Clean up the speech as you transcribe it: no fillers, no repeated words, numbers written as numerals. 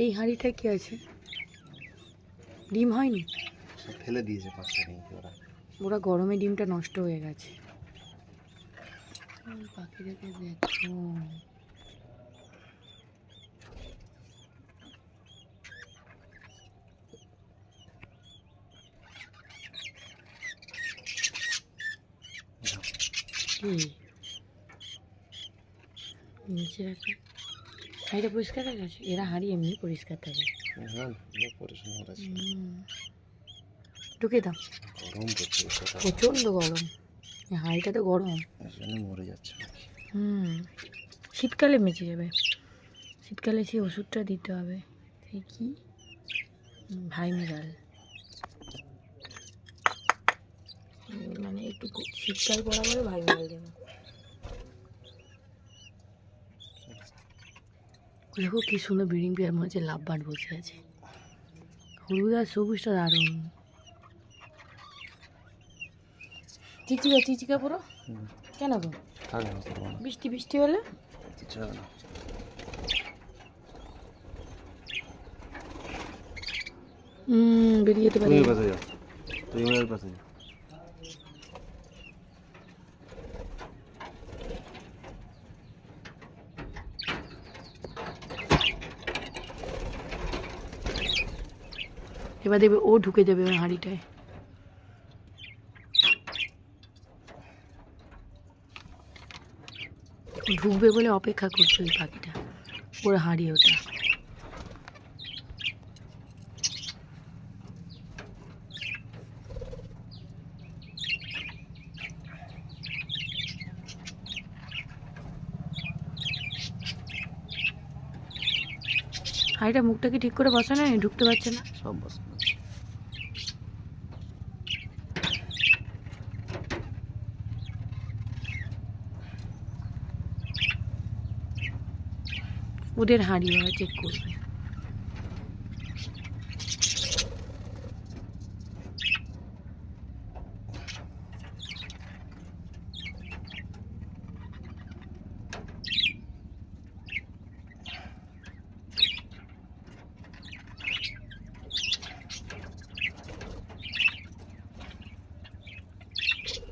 এই হাঁড়িটা কি আছে? ডিম হয়নি? ফেলে দিয়েছে পাঁচটা ডিম ওরা। ওরা গরমে ডিমটা নষ্ট হয়ে গেছে। পাখিটাকে দেখো, নিচে রাখা হাঁড়িটা পরিষ্কার হয়ে গেছে। এরা হাঁড়ি এমনি পরিষ্কার থাকে। ঢুকে দাও, গরম পড়ছে, প্রচন্ড গরম। হাঁড়িটা তো গরম, মরে যাচ্ছে। শীতকালে বেঁচে যাবে। শীতকালে সেই ওষুধটা দিতে হবে। সেই কি ভাইমিরাল, মানে একটু শীতকাল পড়া পরে ভাইমিরাল দেবে। দেখো কি সুন্দর ব্রিডিং পেয়ার, মনে হচ্ছে লাভ বার্ড বসে আছে। হলুদ আর সবুজটা দারুণ। চিচিকা চিচিকা পুরো কেন গো? বৃষ্টি বৃষ্টি হলে বেরিয়ে যেতে পারে। এবার দেখবে ও ঢুকে যাবে ওই হাঁড়িটায়। ঢুকবে বলে অপেক্ষা করছে ওই পাখিটা, ওর হাঁড়ি ওটা। হাঁড়িটা মুখটাকে ঠিক করে বসানো, ঢুকতে পারছে না। সব বসানো। ওদের হাঁড়ি ওরা চেক করবে।